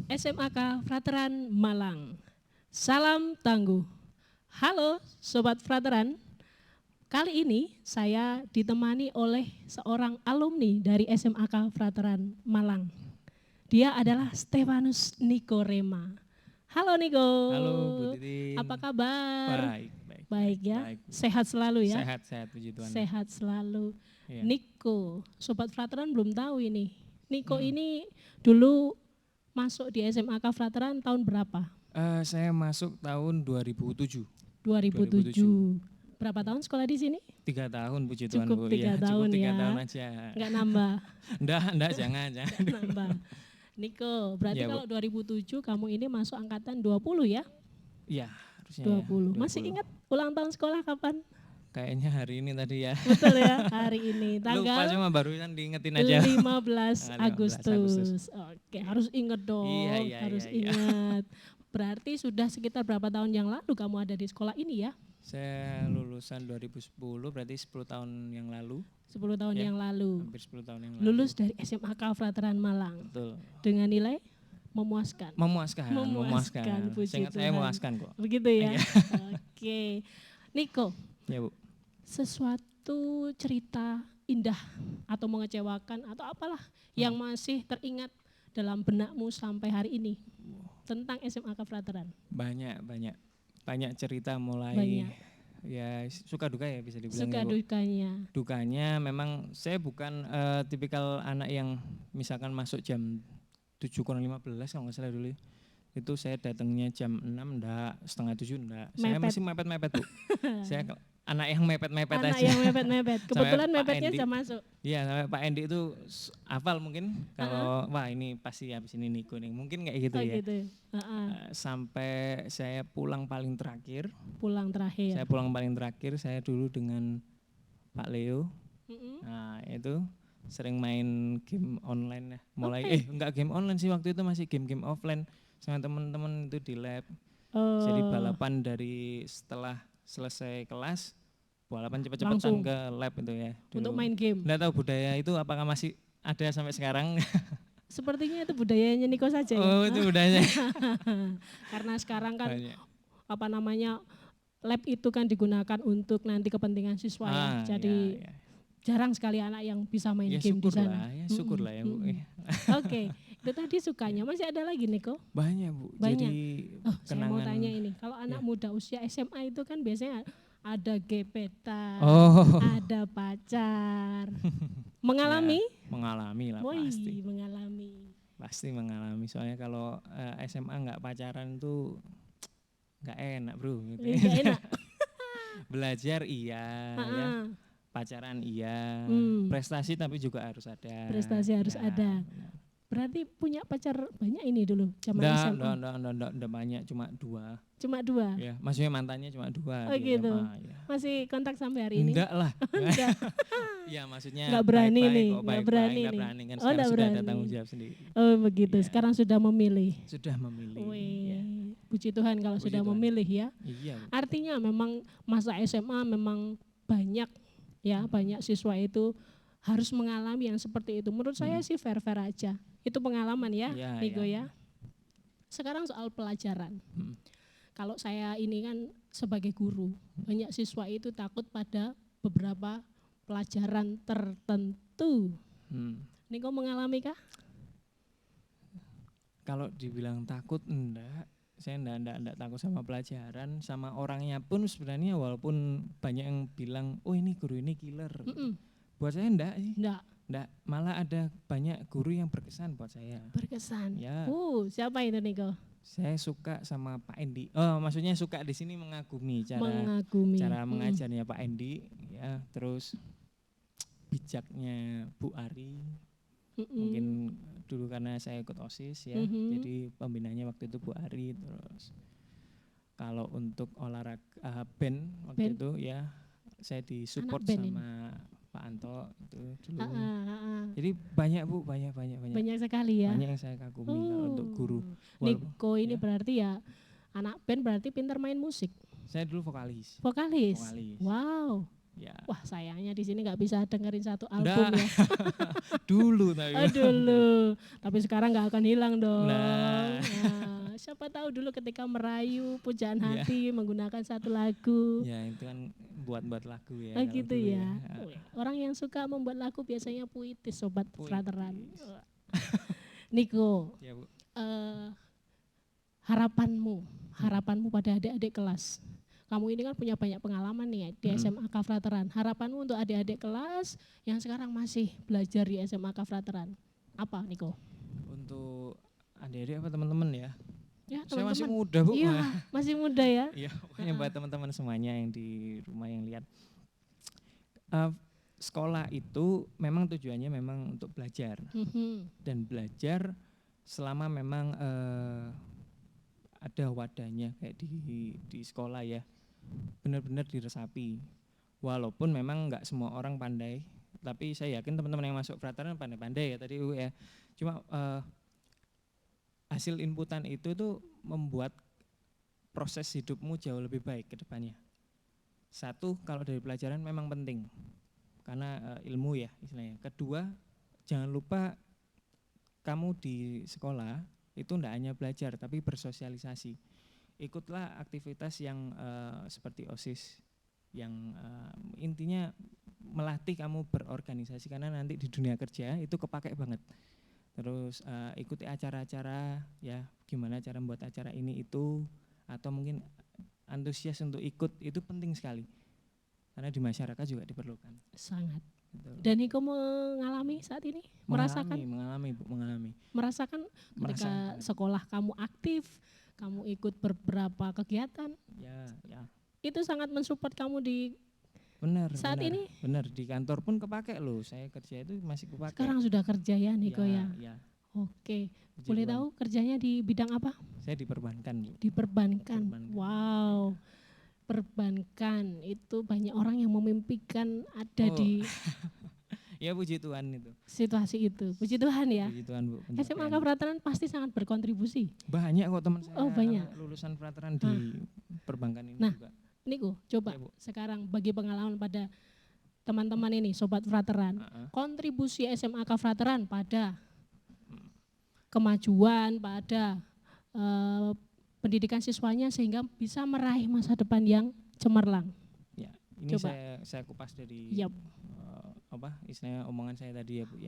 SMAK Frateran Malang. Salam tangguh. Halo Sobat Frateran, kali ini saya ditemani oleh seorang alumni dari SMAK Frateran Malang. Dia adalah Stefanus Niko Rema. Halo Niko. Halo Bu Titin. Apa kabar? Baik. Baik ya, Baik, sehat selalu ya? Sehat puji Tuhan. Sehat selalu. Iya. Niko, Sobat Frateran belum tahu ini. Niko ini dulu masuk di SMAK Frateran tahun berapa? Saya masuk tahun 2007. 2007. Berapa tahun sekolah di sini? 3 tahun puji Tuhan Cukup Bu. 3 tahun cukup 3 ya. tahun aja. Enggak nambah. Enggak jangan. Enggak nambah. Niko, berarti Ya, kalau 2007 kamu ini masuk angkatan 20 ya? Iya, harusnya 20. ya. Masih ingat ulang tahun sekolah kapan? Kayaknya hari ini tadi ya. Betul ya, hari ini Lupa tanggal cuma barusan diingetin aja. 15 15 Agustus. Oke, harus ingat dong. Iya, harus iya. ingat. Berarti sudah sekitar berapa tahun yang lalu kamu ada di sekolah ini ya? Saya lulusan 2010, berarti 10 tahun yang lalu. 10 tahun Ya, yang lalu. Hampir 10 tahun yang lalu. Lulus dari SMAK Frateran Malang. Betul. Dengan nilai memuaskan. Memuaskan. Puji Seingat saya Tuhan. memuaskan kok. Begitu ya. Iya. Oke. Niko, Ya Bu. sesuatu cerita indah atau mengecewakan atau apalah yang masih teringat dalam benakmu sampai hari ini tentang SMAK Frateran? Banyak cerita mulai Banyak. ya suka duka ya bisa dibilang. Suka ya, Bu. dukanya. Dukanya memang saya bukan tipikal anak yang misalkan masuk jam 7:15 kalau nggak salah dulu. Itu saya datangnya jam 6 enggak, setengah 7 enggak. Saya Mepet. masih mepet-mepet Bu. Saya anak yang mepet-mepet Anak aja. yang mepet-mepet. Kebetulan Pak mepetnya Endi. jam masuk. Iya, sampai Pak Endi itu hafal mungkin kalau wah ini pasti habis ini Niko nih. Mungkin kayak gitu Oh ya. gitu. Sampai saya pulang paling terakhir. Pulang terakhir. Saya pulang paling terakhir saya dulu dengan Pak Leo. Nah, itu sering main game online ya. Mulai enggak game online sih waktu itu masih game-game offline sama teman-teman itu di lab. Jadi balapan dari setelah selesai kelas balapan cepet-cepetan Langsung. ke lab itu ya. Dulu. Untuk main game. Nggak tahu budaya itu apakah masih ada sampai sekarang. Sepertinya itu budayanya Niko saja ya. Oh, itu budayanya. Karena sekarang kan Banyak. apa namanya lab itu kan digunakan untuk nanti kepentingan siswa ya. Jadi ya. jarang sekali anak yang bisa main Ya game di sana. syukur lah ya Bu. Oke, itu tadi sukanya. Masih ada lagi Niko? Banyak Bu. Banyak. Jadi Saya mau kenangan. tanya ini, kalau anak muda usia SMA itu kan biasanya ada gebetan, ada pacar. Mengalami? Ya, mengalami lah Woi, pasti. mengalami. Pasti mengalami. Soalnya kalau SMA nggak pacaran tuh nggak enak Bro. Gitu. Nggak enak. Belajar iya, ya. Pacaran iya, prestasi tapi juga harus ada. Prestasi harus ada. Berarti punya pacar banyak ini dulu zaman SMA? Enggak banyak, cuma 2. Cuma 2? Ya, maksudnya mantannya cuma 2. Oh gitu, SMA, ya. masih kontak sampai hari ini? Enggak lah. Enggak. Ya maksudnya Nggak berani baik-baik nih, kok, nggak baik-baik, berani nggak nih. berani kan Oh, sekarang nggak sudah ada berani. tanggung jawab sendiri. Oh begitu, Iya. sekarang sudah memilih. Sudah memilih. Wih, Ya. puji Tuhan kalau Puji sudah Tuhan. memilih ya. Iya. Bu. Artinya memang masa SMA memang banyak ya, banyak siswa itu harus mengalami yang seperti itu. Menurut saya sih fair-fair aja. Itu pengalaman ya, Iya, Nigo iya. ya. Sekarang soal pelajaran. Hmm. Kalau saya ini kan sebagai guru, banyak siswa itu takut pada beberapa pelajaran tertentu. Nigo mengalami kah? Kalau dibilang takut enggak, saya enggak takut sama pelajaran, sama orangnya pun sebenarnya walaupun banyak yang bilang, "Oh, ini guru ini killer." Buat saya enggak sih. Enggak, malah ada banyak guru yang berkesan buat saya. Berkesan. Ya. Siapa itu Nigo? Saya suka sama Pak Endi. Oh, maksudnya suka di sini mengagumi cara mengajarnya Pak Endi ya, terus bijaknya Bu Ari. Mungkin dulu karena saya ikut OSIS ya, jadi pembinanya waktu itu Bu Ari. Terus kalau untuk olahraga band waktu itu ya saya disupport sama Pak Anto itu dulu. Jadi banyak Bu, banyak. Banyak sekali ya. Banyak yang saya kagumi kalau untuk guru. Niko ini berarti ya anak band berarti pintar main musik. Saya dulu vokalis. Vokalis. Vokalis. Wow. Ya. Wah, sayangnya di sini nggak bisa dengerin satu album Nggak. ya. Dulu tapi. Dulu. Tapi sekarang nggak akan hilang dong. Nah. Nah, siapa tahu dulu ketika merayu pujaan Iya. hati menggunakan satu lagu. Ya itu kan buat lagu ya. Oh kalau gitu dulu ya. Wih, orang yang suka membuat lagu biasanya puitis, sobat frateran. Puitis. Niko, Ya, Bu. harapanmu pada adik-adik kelas. Kamu ini kan punya banyak pengalaman nih di SMA Kafrateran. Harapanmu untuk adik-adik kelas yang sekarang masih belajar di SMA Kafrateran. Apa, Niko? Untuk adik-adik apa teman-teman ya? Ya, Saya masih teman-teman. muda, Bu. Iya, masih muda ya. Iya, pokoknya buat teman-teman semuanya yang di rumah yang lihat. Sekolah itu memang tujuannya memang untuk belajar. Dan belajar selama memang ada wadahnya kayak di sekolah ya. Benar-benar diresapi. Walaupun memang enggak semua orang pandai, tapi saya yakin teman-teman yang masuk frateran pandai-pandai ya tadi ya. Cuma hasil inputan itu tuh membuat proses hidupmu jauh lebih baik ke depannya. Satu, kalau dari pelajaran memang penting karena ilmu ya istilahnya. Kedua, jangan lupa kamu di sekolah itu tidak hanya belajar tapi bersosialisasi. Ikutlah aktivitas yang seperti OSIS yang intinya melatih kamu berorganisasi karena nanti di dunia kerja itu kepake banget. Terus ikuti acara-acara ya, gimana cara membuat acara ini itu, atau mungkin antusias untuk ikut itu penting sekali karena di masyarakat juga diperlukan. Sangat. Gitu. Dan Niko mengalami saat ini, merasakan ketika sekolah kamu aktif, kamu ikut beberapa kegiatan. Ya. Itu sangat mensupport kamu di saat ini. Benar, di kantor pun kepake loh. Saya kerja itu masih kepake. Sekarang sudah kerja ya Niko ya. Oke. Boleh tahu kerjanya di bidang apa? Saya di perbankan, Bu. Di perbankan. Wow. Perbankan itu banyak orang yang memimpikan ada di ya puji Tuhan itu. Situasi itu. Puji Tuhan ya. Puji Tuhan, Bu. SMA Kafrateran pasti sangat berkontribusi. Banyak kok teman saya. Banyak. Lulusan frateran di perbankan ini juga. Niko, coba ya, sekarang bagi pengalaman pada teman-teman ini, sobat frateran, kontribusi SMA Kafrateran pada kemajuan, pada pendidikan siswanya sehingga bisa meraih masa depan yang cemerlang. Ya, ini coba. Saya kupas dari istilahnya omongan saya tadi ya Bu ya.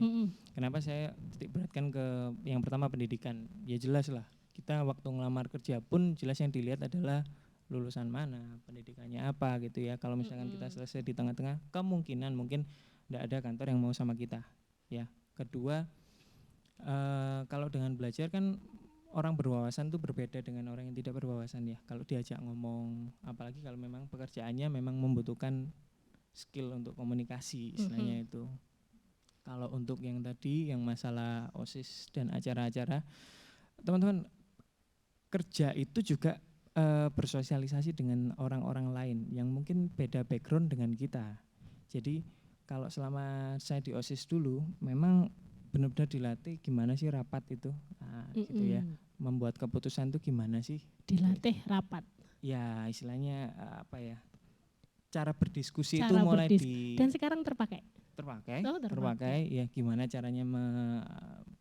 Kenapa saya titik beratkan ke yang pertama pendidikan? Ya jelas lah, kita waktu ngelamar kerja pun jelas yang dilihat adalah lulusan mana, pendidikannya apa gitu ya. Kalau misalkan kita selesai di tengah-tengah, kemungkinan mungkin tidak ada kantor yang mau sama kita ya. Kedua, kalau dengan belajar kan orang berwawasan itu berbeda dengan orang yang tidak berwawasan ya. Kalau diajak ngomong, apalagi kalau memang pekerjaannya memang membutuhkan skill untuk komunikasi istilahnya itu. Kalau untuk yang tadi yang masalah OSIS dan acara-acara, teman-teman kerja itu juga bersosialisasi dengan orang-orang lain yang mungkin beda background dengan kita. Jadi kalau selama saya di OSIS dulu memang benar-benar dilatih gimana sih rapat itu, gitu ya. Membuat keputusan itu gimana sih? Dilatih rapat. Ya istilahnya apa ya? Cara berdiskusi itu mulai dan sekarang terpakai ya gimana caranya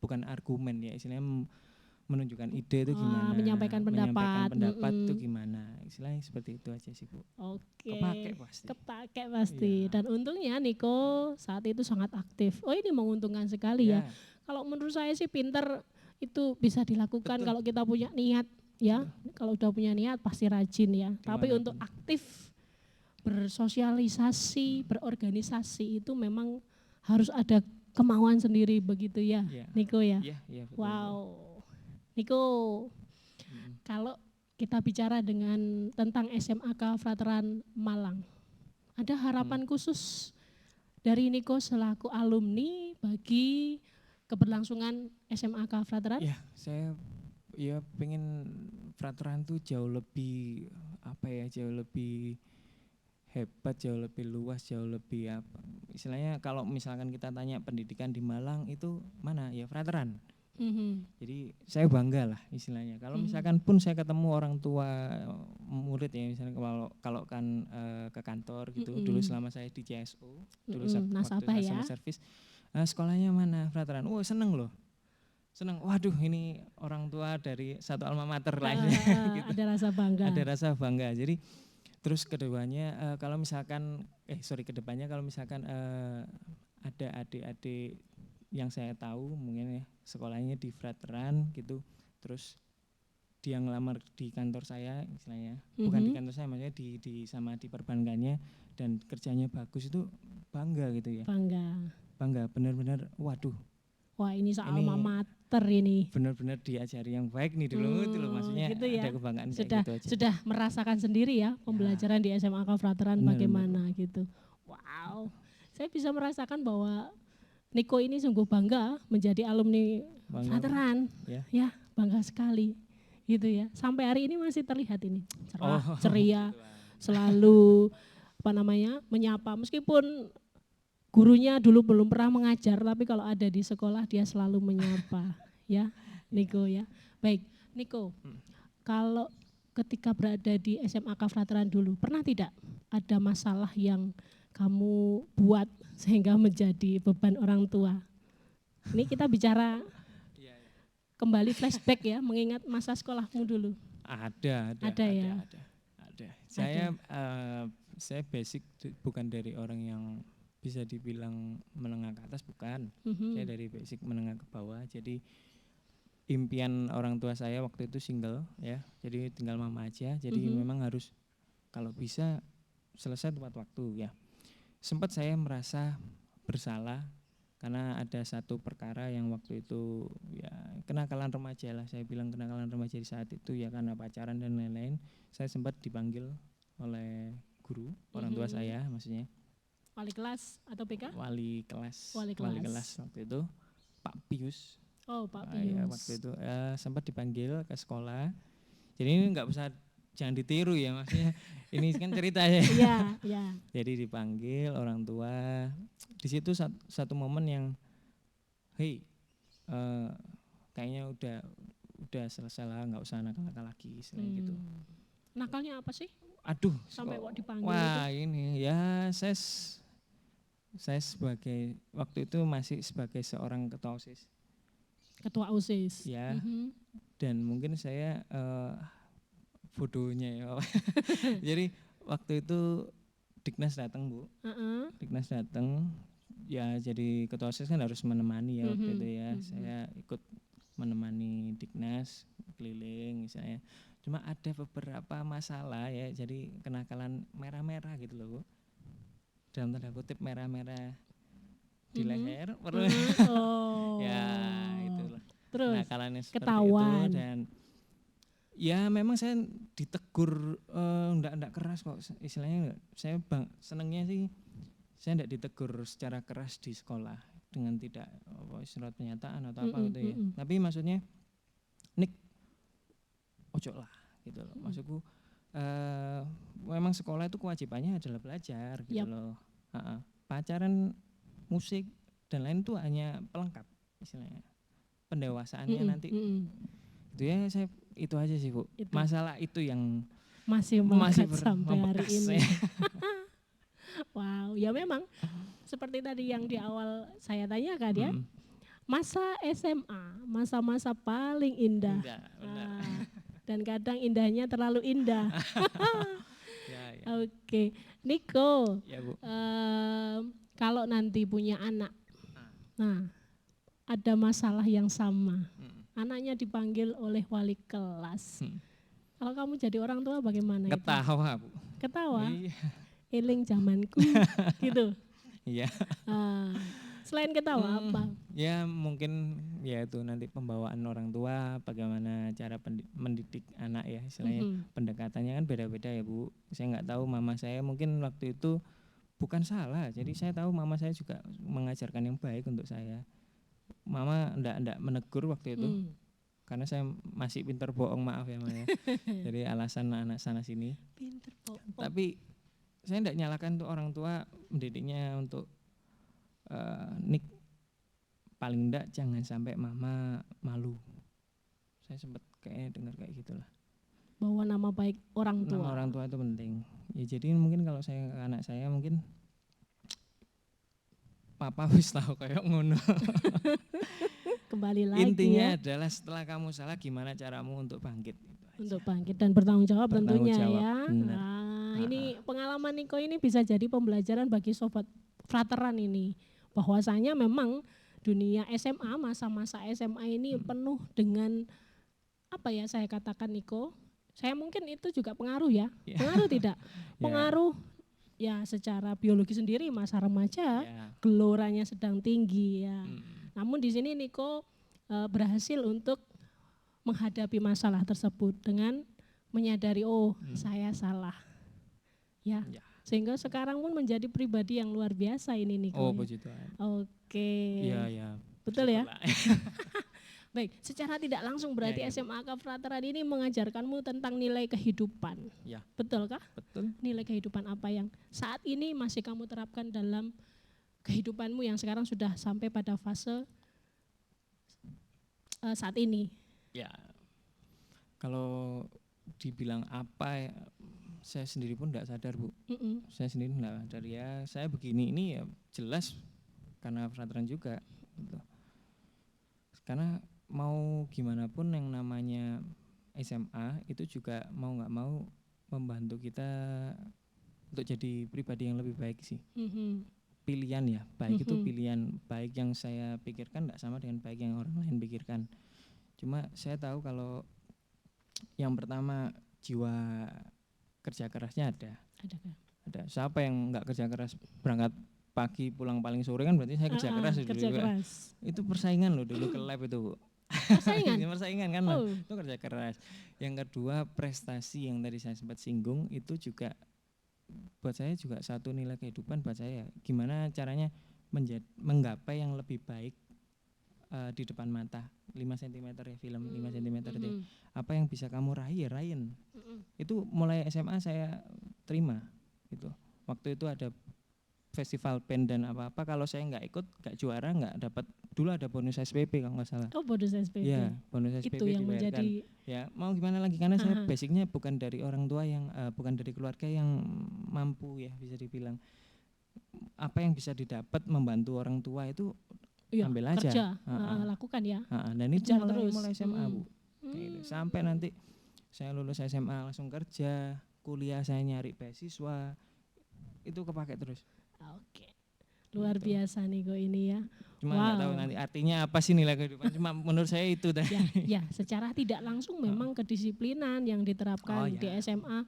bukan argumen ya istilahnya menunjukkan ide itu gimana, menyampaikan pendapat itu gimana, istilahnya seperti itu aja sih Bu. Oke. Kepake Iya. pasti. Dan untungnya Niko saat itu sangat aktif. Ini menguntungkan sekali ya. Kalau menurut saya sih pinter itu bisa dilakukan. Betul. Kalau kita punya niat ya. Betul. Kalau udah punya niat pasti rajin ya. Tapi untuk aktif bersosialisasi, berorganisasi itu memang harus ada kemauan sendiri begitu ya, Niko ya. Betul. Wow, Niko. Kalau kita bicara tentang SMA Kafrateran Malang, ada harapan khusus dari Niko selaku alumni bagi keberlangsungan SMA Kafrateran? Ya, saya pengen frateran tuh jauh lebih jauh lebih hebat, jauh lebih luas, jauh lebih apa. Istilahnya kalau misalkan kita tanya pendidikan di Malang itu mana? Ya frateran. Jadi saya bangga lah istilahnya. Kalau misalkan pun saya ketemu orang tua murid ya, misalnya kalau kan ke kantor gitu, dulu selama saya di CSO, dulu waktu nasabah ya. customer service, sekolahnya mana Veteran? Oh seneng loh, seneng. Waduh ini orang tua dari satu alma mater lah. Gitu. Ada rasa bangga. Ada rasa bangga. Jadi terus kedepannya kalau misalkan kedepannya kalau misalkan ada adik-adik yang saya tahu mungkin ya sekolahnya di Veteran gitu, terus dia ngelamar di kantor saya istilahnya, bukan di kantor saya, maksudnya di perbankannya dan kerjanya bagus, itu bangga gitu ya. Bangga benar-benar, waduh. Wah ini alma mater ini. Benar-benar diajari yang baik nih dulu itu loh, maksudnya gitu ya. Ada kebanggaan sudah, kayak gitu aja. Sudah merasakan sendiri ya pembelajaran di SMAK Veteran bagaimana gitu. Wow, saya bisa merasakan bahwa Niko ini sungguh bangga menjadi alumni Veteran, ya bangga sekali gitu ya. Sampai hari ini masih terlihat ini cerah, ceria, selalu menyapa meskipun gurunya dulu belum pernah mengajar, tapi kalau ada di sekolah dia selalu menyapa ya Niko ya. Baik Niko, kalau ketika berada di SMAK Veteran dulu pernah tidak ada masalah yang kamu buat sehingga menjadi beban orang tua? Ini kita bicara kembali flashback ya, mengingat masa sekolahmu dulu. Ada. Saya basic bukan dari orang yang bisa dibilang menengah ke atas, bukan. Saya dari basic menengah ke bawah. Jadi impian orang tua saya waktu itu single ya, jadi tinggal mama aja. Jadi memang harus kalau bisa selesai tepat waktu ya. Sempat saya merasa bersalah karena ada satu perkara yang waktu itu ya kenakalan remaja lah, saya bilang kenakalan remaja di saat itu ya, karena pacaran dan lain-lain. Saya sempat dipanggil oleh guru, orang tua saya maksudnya. Wali kelas atau PK? Wali kelas waktu itu, Pak Pius. Oh Pak Pius. Ya, waktu itu sempat dipanggil ke sekolah. Jadi ini jangan ditiru ya, maksudnya ini kan cerita ya. Iya. Jadi dipanggil orang tua. Di situ satu momen yang kayaknya udah selesai lah, nggak usah nakal-nakal lagi selain gitu. Nakalnya apa sih? Aduh, sampai kok dipanggil wah itu? Ini ya saya sebagai waktu itu masih sebagai seorang ketua OSIS. Ketua OSIS. Ya. Dan mungkin saya bodohnya ya. Jadi waktu itu Diknas datang Bu. Diknas datang ya, jadi ketua OSIS kan harus menemani ya waktu itu ya. Saya ikut menemani Diknas keliling misalnya. Cuma ada beberapa masalah ya, jadi kenakalan merah-merah gitu loh Bu. Dalam tanda kutip merah-merah di leher. Ya itulah. Terus kenakalannya seperti ketahuan. itu. Dan ya memang saya ditegur enggak keras kok, istilahnya saya senengnya sih saya enggak ditegur secara keras di sekolah dengan tidak surat pernyataan atau apa gitu ya. Tapi maksudnya Nik ojo lah gitu loh. Maksudku memang sekolah itu kewajibannya adalah belajar gitu loh. Pacaran, musik dan lain itu hanya pelengkap istilahnya. Pendewasaannya nanti. Itu ya saya itu aja sih Bu. Masalah itu yang masih sampai hari ini. Wow, ya memang seperti tadi yang di awal saya tanyakan ya. Masa SMA, masa-masa paling indah. Dan kadang indahnya terlalu indah. Oke. Niko, ya, Bu. Kalau nanti punya anak, nah ada masalah yang sama. Anaknya dipanggil oleh wali kelas. Kalau kamu jadi orang tua bagaimana? Ketawa Bu. Ketawa? Eling zamanku gitu. Iya. Selain ketawa apa? Ya mungkin ya itu nanti pembawaan orang tua, bagaimana cara mendidik anak ya istilahnya. Pendekatannya kan beda-beda ya Bu. Saya nggak tahu, mama saya mungkin waktu itu bukan salah. Jadi saya tahu mama saya juga mengajarkan yang baik untuk saya. Mama enggak menegur waktu itu. Karena saya masih pintar bohong, maaf ya Maya. Jadi alasan anak sana sini. Pintar bohong. Tapi saya enggak nyalakan tuh orang tua mendidiknya untuk Nik paling enggak jangan sampai mama malu. Saya sempat kayak dengar kayak gitulah. Bahwa nama baik orang tua. Nama orang tua itu penting. Ya jadi mungkin kalau saya ke anak saya mungkin papa wis tahu kayak ngono. Kembali lagi Intinya adalah setelah kamu salah gimana caramu untuk bangkit. Untuk bangkit dan bertanggung jawab tentunya ya. Benar. Nah, ini pengalaman Niko ini bisa jadi pembelajaran bagi sobat frateran ini. Bahwasanya memang dunia SMA, masa-masa SMA ini penuh dengan apa ya saya katakan Niko. Saya mungkin itu juga pengaruh ya. Pengaruh tidak? Pengaruh ya secara biologi sendiri masa remaja geloranya sedang tinggi ya. Namun di sini Niko berhasil untuk menghadapi masalah tersebut dengan menyadari saya salah. Ya. Sehingga sekarang pun menjadi pribadi yang luar biasa ini Niko. Oh, puji Tuhan. Oke. Iya. Betul ya? Baik, secara tidak langsung berarti SMA Kafrateran ini mengajarkanmu tentang nilai kehidupan. Ya. Betul kah? Betul. Nilai kehidupan apa yang saat ini masih kamu terapkan dalam kehidupanmu yang sekarang sudah sampai pada fase saat ini? Ya, kalau dibilang apa ya, saya sendiri pun tidak sadar Bu. Saya sendiri tidak sadar ya, saya begini ini ya jelas karena frateran juga gitu. Karena mau gimana pun yang namanya SMA itu juga mau nggak mau membantu kita untuk jadi pribadi yang lebih baik sih. Pilihan ya, baik itu pilihan baik yang saya pikirkan tidak sama dengan baik yang orang lain pikirkan. Cuma saya tahu kalau yang pertama jiwa kerja kerasnya ada. Ada. Siapa yang nggak kerja keras berangkat pagi pulang paling sore kan berarti saya kerja keras dulu. Kerja keras. Itu persaingan loh dulu ke lab itu Bu. Persaingan kan itu kerja keras. Yang kedua prestasi yang tadi saya sempat singgung itu juga buat saya juga satu nilai kehidupan buat saya. Gimana caranya menggapai yang lebih baik di depan mata 5 cm ya film 5 cm itu apa yang bisa kamu raih itu mulai SMA saya terima gitu. Waktu itu ada festival band dan apa-apa kalau saya nggak ikut nggak juara nggak dapat dulu ada bonus SPP kalau nggak salah. Oh bonus SPP. Ya bonus SPP itu yang dibayarkan. menjadi ya mau gimana lagi karena saya basicnya bukan dari orang tua yang bukan dari keluarga yang mampu ya bisa dibilang apa yang bisa didapat membantu orang tua itu ambil aja kerja, lakukan ya dan itu mulai SMA Bu gitu. Sampai nanti saya lulus SMA langsung kerja kuliah saya nyari beasiswa itu kepake terus. Oke. Luar biasa nih kok ini ya. Cuma nggak tahu nanti artinya apa sih nilai kehidupan. Cuma menurut saya itu dah. Ya, secara tidak langsung memang kedisiplinan yang diterapkan di SMA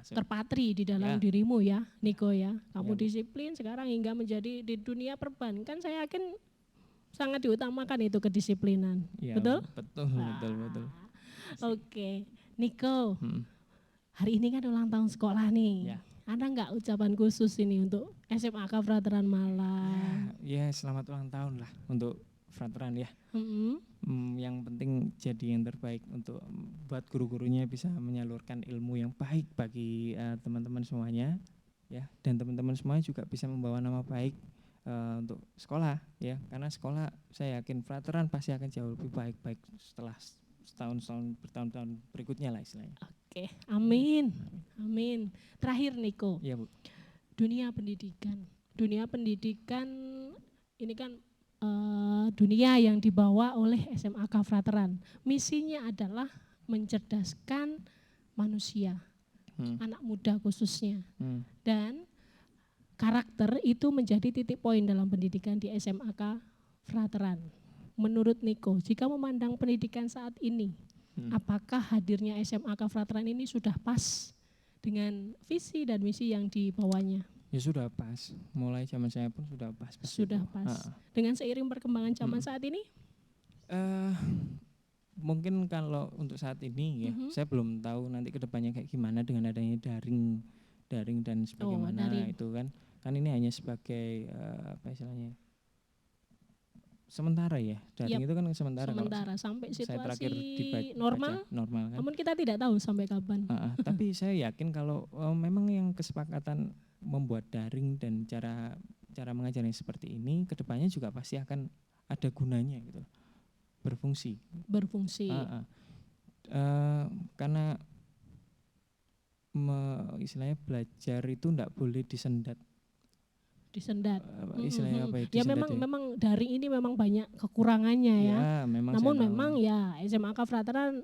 terpatri di dalam dirimu ya, Niko ya. Kamu disiplin sekarang hingga menjadi di dunia perbankan saya yakin sangat diutamakan itu kedisiplinan. Ya, betul? Betul. Oke, Niko. Hari ini kan ulang tahun sekolah nih. Ada nggak ucapan khusus ini untuk SMA Kafrateran Malang? Ya, selamat ulang tahun lah untuk Frateran ya. Yang penting jadi yang terbaik untuk buat guru-gurunya bisa menyalurkan ilmu yang baik bagi teman-teman semuanya ya, dan teman-teman semuanya juga bisa membawa nama baik untuk sekolah ya, karena sekolah saya yakin Frateran pasti akan jauh lebih baik setelah setahun bertahun-tahun berikutnya lah istilahnya. Oke, amin. Terakhir Niko. Iya Bu. Dunia pendidikan ini kan dunia yang dibawa oleh SMA Kafrateran. Misinya adalah mencerdaskan manusia, anak muda khususnya. Dan karakter itu menjadi titik poin dalam pendidikan di SMA Kafrateran. Menurut Niko, jika memandang pendidikan saat ini, apakah hadirnya SMA Kafrateran ini sudah pas dengan visi dan misi yang dibawanya? Ya sudah pas, mulai zaman saya pun sudah pas. Sudah pas. Dengan seiring perkembangan zaman saat ini? Mungkin kalau untuk saat ini ya, saya belum tahu nanti kedepannya kayak gimana dengan adanya daring dan sebagaimana itu kan ini hanya sebagai apa istilahnya sementara ya, daring itu kan sementara sampai situasi normal kan. Namun kita tidak tahu sampai kapan. Tapi saya yakin kalau memang yang kesepakatan membuat daring dan cara mengajarnya seperti ini kedepannya juga pasti akan ada gunanya gitu, berfungsi. Karena istilahnya belajar itu enggak boleh disendat. Istilahnya apa ya? Ya memang daring ini memang banyak kekurangannya ya. Namun memang ya SMAK Frateran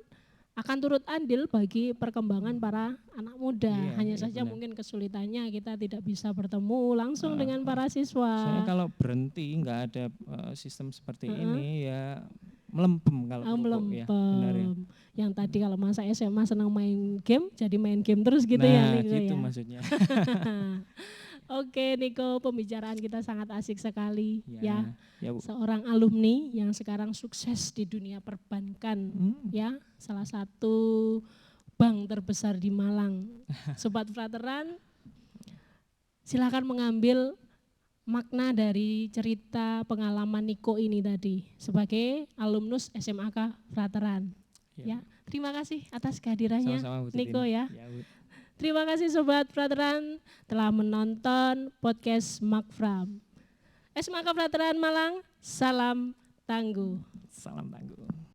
akan turut andil bagi perkembangan para anak muda. Hanya saja benar. Mungkin kesulitannya kita tidak bisa bertemu langsung dengan para siswa. Soalnya kalau berhenti nggak ada sistem seperti ini ya melempem kalau melempem. Ya, benar ya. Yang tadi kalau masa SMA senang main game, jadi main game terus gitu ya Niko gitu ya. Maksudnya. Oke Niko, pembicaraan kita sangat asik sekali ya. Seorang alumni yang sekarang sukses di dunia perbankan ya, salah satu bank terbesar di Malang. Sobat Frateran, silakan mengambil makna dari cerita pengalaman Niko ini tadi sebagai alumnus SMAK Frateran. Ya, terima kasih atas kehadirannya Niko ya. Terima kasih Sobat Frateran telah menonton podcast Makfram. SMAK Frateran Malang, salam tangguh. Salam tangguh.